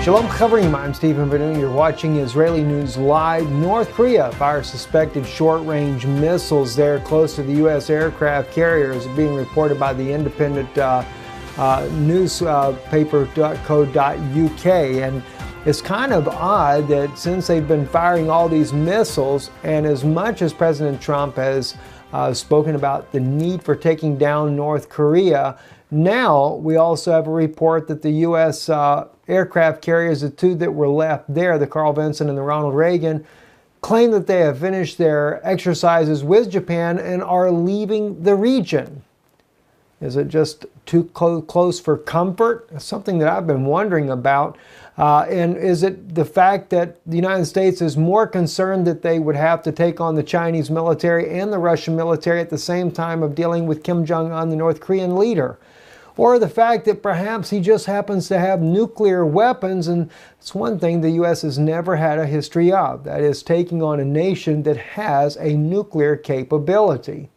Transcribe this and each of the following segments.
Shalom Chavrim, I'm Stephen Benu. You're watching Israeli News Live. North Korea fires suspected short-range missiles there close to the U.S. aircraft carriers, being reported by the independent newspaper.co.uk. And it's kind of odd that since they've been firing all these missiles, and as much as President Trump has spoken about the need for taking down North Korea, now we also have a report that the U.S. Aircraft carriers, the two that were left there, the Carl Vinson and the Ronald Reagan, claim that they have finished their exercises with Japan and are leaving the region. Is it just too close for comfort? It's something that I've been wondering about. And is it the fact that the United States is more concerned that they would have to take on the Chinese military and the Russian military at the same time of dealing with Kim Jong-un, the North Korean leader? Or the fact that perhaps he just happens to have nuclear weapons, and it's one thing the U.S. has never had a history of. That is, taking on a nation that has a nuclear capability.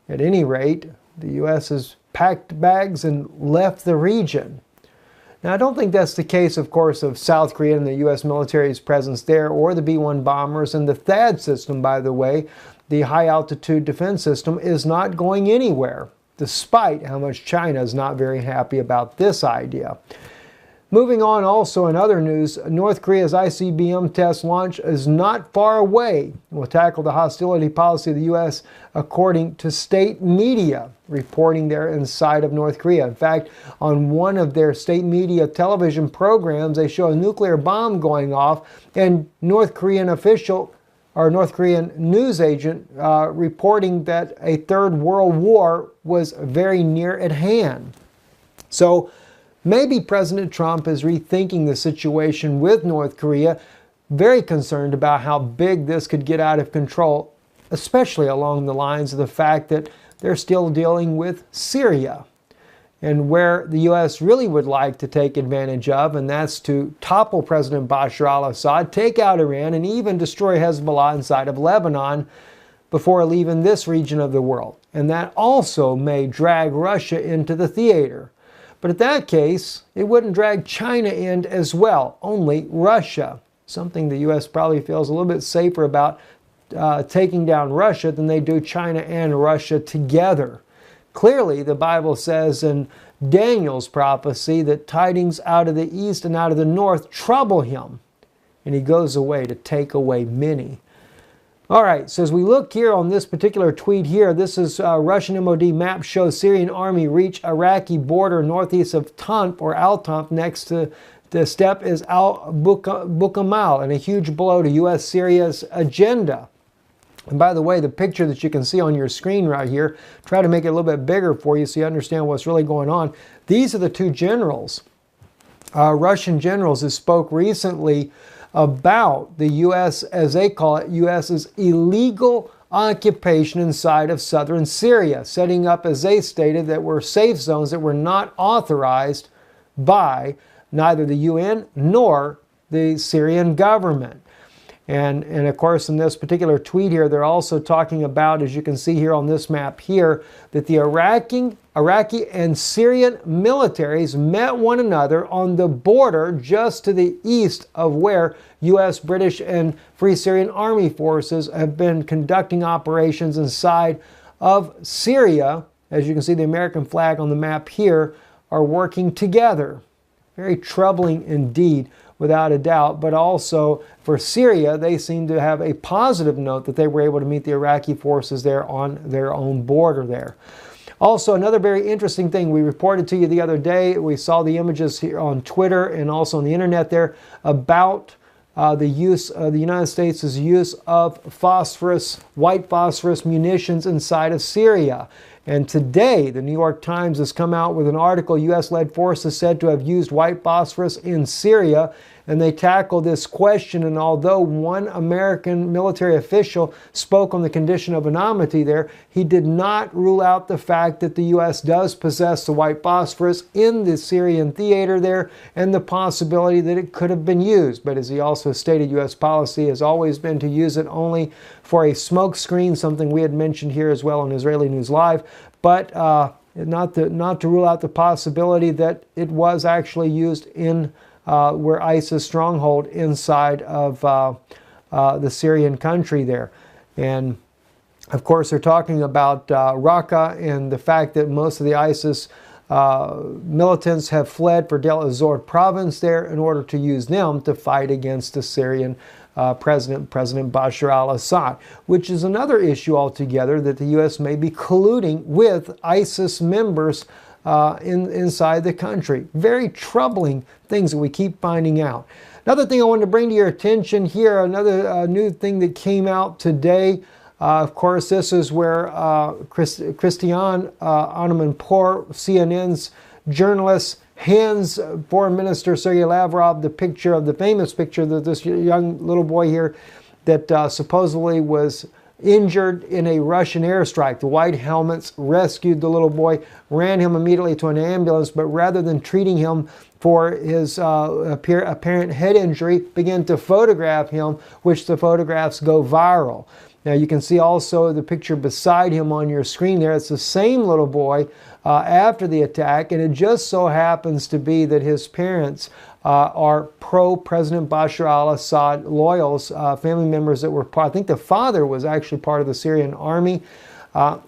At any rate, the U.S. has packed bags and left the region. Now, I don't think that's the case, of course, of South Korea and the U.S. military's presence there, or the B-1 bombers, and the THAAD system, by the way, the high-altitude defense system, is not going anywhere, despite how much China is not very happy about this idea. Moving on, also in other news, North Korea's ICBM test launch is not far away. It will tackle the hostility policy of the U.S., according to state media reporting there inside of North Korea. In fact, on one of their state media television programs, they show a nuclear bomb going off, and North Korean news agent reporting that a third world war was very near at hand. So maybe President Trump is rethinking the situation with North Korea, very concerned about how big this could get out of control, especially along the lines of the fact that they're still dealing with Syria. And where the U.S. really would like to take advantage of, and that's to topple President Bashar al-Assad, take out Iran, and even destroy Hezbollah inside of Lebanon before leaving this region of the world. And that also may drag Russia into the theater. But in that case, it wouldn't drag China in as well, only Russia. Something the U.S. probably feels a little bit safer about taking down Russia than they do China and Russia together. Clearly, the Bible says in Daniel's prophecy that tidings out of the east and out of the north trouble him, and he goes away to take away many. All right, so as we look here on this particular tweet here, this is Russian MOD map shows Syrian army reach Iraqi border northeast of Tanf or Al-Tanf. Next to the step is Al-Bukamal, and a huge blow to U.S.-Syria's agenda. And by the way, the picture that you can see on your screen right here, try to make it a little bit bigger for you so you understand what's really going on. These are the two generals, Russian generals, who spoke recently about the U.S., as they call it, U.S.'s illegal occupation inside of southern Syria, setting up, as they stated, that were safe zones that were not authorized by neither the UN nor the Syrian government. And of course, in this particular tweet here, they're also talking about, as you can see here on this map here, that the Iraqi and Syrian militaries met one another on the border just to the east of where U.S., British, and Free Syrian Army forces have been conducting operations inside of Syria. As you can see, the American flag on the map here are working together. Very troubling indeed, without a doubt, but also for Syria, they seem to have a positive note that they were able to meet the Iraqi forces there on their own border there. Also, another very interesting thing we reported to you the other day, we saw the images here on Twitter and also on the internet there about the United States' use of phosphorus, white phosphorus munitions inside of Syria. And today, the New York Times has come out with an article, U.S.-led forces said to have used white phosphorus in Syria, and they tackle this question. And although one American military official spoke on the condition of anonymity there, he did not rule out the fact that the U.S. does possess the white phosphorus in the Syrian theater there, and the possibility that it could have been used. But as he also stated, U.S. policy has always been to use it only for a smoke screen, something we had mentioned here as well on Israeli News Live, but not to rule out the possibility that it was actually used in where ISIS stronghold inside of the Syrian country there. And of course, they're talking about Raqqa and the fact that most of the ISIS militants have fled for Deir ez-Zor province there in order to use them to fight against the Syrian President Bashar al-Assad, which is another issue altogether, that the U.S. may be colluding with ISIS members inside the country. Very troubling things that we keep finding out. Another thing I wanted to bring to your attention here, another new thing that came out today. Of course, this is where Christiane Amanpour, CNN's journalist, hands Foreign Minister Sergei Lavrov the picture of the famous picture that this young little boy here that supposedly was injured in a Russian airstrike. The white helmets rescued the little boy, ran him immediately to an ambulance, but rather than treating him for his apparent head injury, began to photograph him, which the photographs go viral. Now you can see also the picture beside him on your screen there. It's the same little boy after the attack, and it just so happens to be that his parents are pro-President Bashar al-Assad loyals, family members that were part. I think the father was actually part of the Syrian army,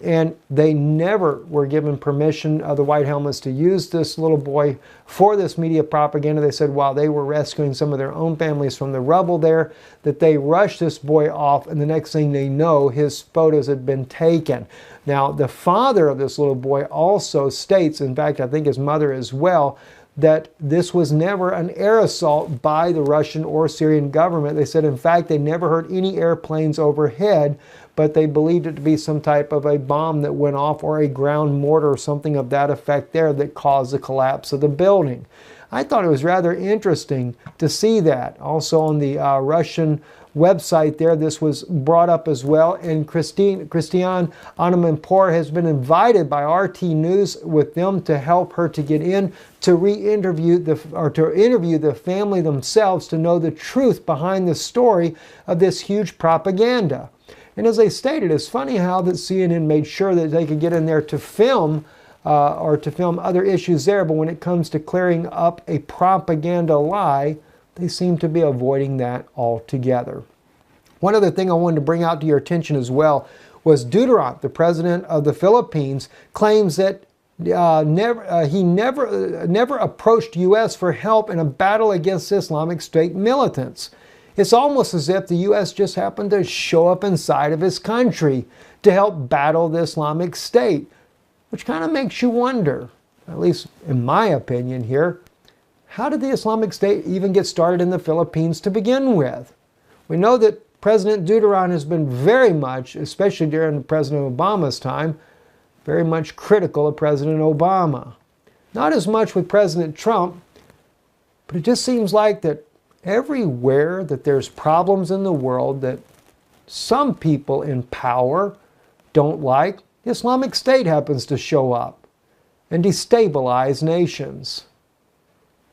and they never were given permission of the White Helmets to use this little boy for this media propaganda. They said while they were rescuing some of their own families from the rubble there, that they rushed this boy off, and the next thing they know, his photos had been taken. Now, the father of this little boy also states, in fact, I think his mother as well, that this was never an air assault by the Russian or Syrian government. They said, in fact, they never heard any airplanes overhead, but they believed it to be some type of a bomb that went off or a ground mortar or something of that effect there that caused the collapse of the building. I thought it was rather interesting to see that. Also on the Russian website there, this was brought up as well, and Christiane Amanpour has been invited by RT News with them to help her to get in to interview the family themselves to know the truth behind the story of this huge propaganda. And as they stated, it's funny how that CNN made sure that they could get in there to film or to film other issues there, but when it comes to clearing up a propaganda lie, they seem to be avoiding that altogether. One other thing I wanted to bring out to your attention as well was Duterte, the president of the Philippines, claims that he never approached U.S. for help in a battle against Islamic State militants. It's almost as if the U.S. just happened to show up inside of his country to help battle the Islamic State, which kind of makes you wonder, at least in my opinion here, how did the Islamic State even get started in the Philippines to begin with? We know that President Duterte has been very much, especially during President Obama's time, very much critical of President Obama. Not as much with President Trump, but it just seems like that everywhere that there's problems in the world that some people in power don't like, the Islamic State happens to show up and destabilize nations.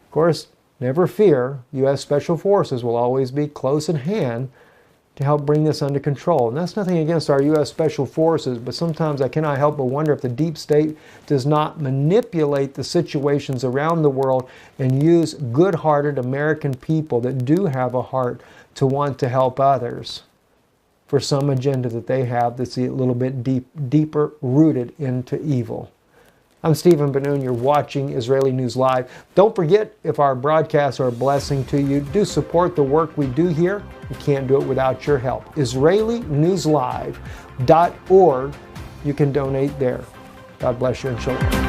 Of course, never fear, U.S. Special Forces will always be close at hand to help bring this under control. And that's nothing against our U.S. Special Forces, but sometimes I cannot help but wonder if the deep state does not manipulate the situations around the world and use good-hearted American people that do have a heart to want to help others for some agenda that they have that's a little bit deeper rooted into evil. I'm Stephen Benoon. You're watching Israeli News Live. Don't forget, if our broadcasts are a blessing to you, do support the work we do here. We can't do it without your help. IsraeliNewsLive.org. You can donate there. God bless you and shalom.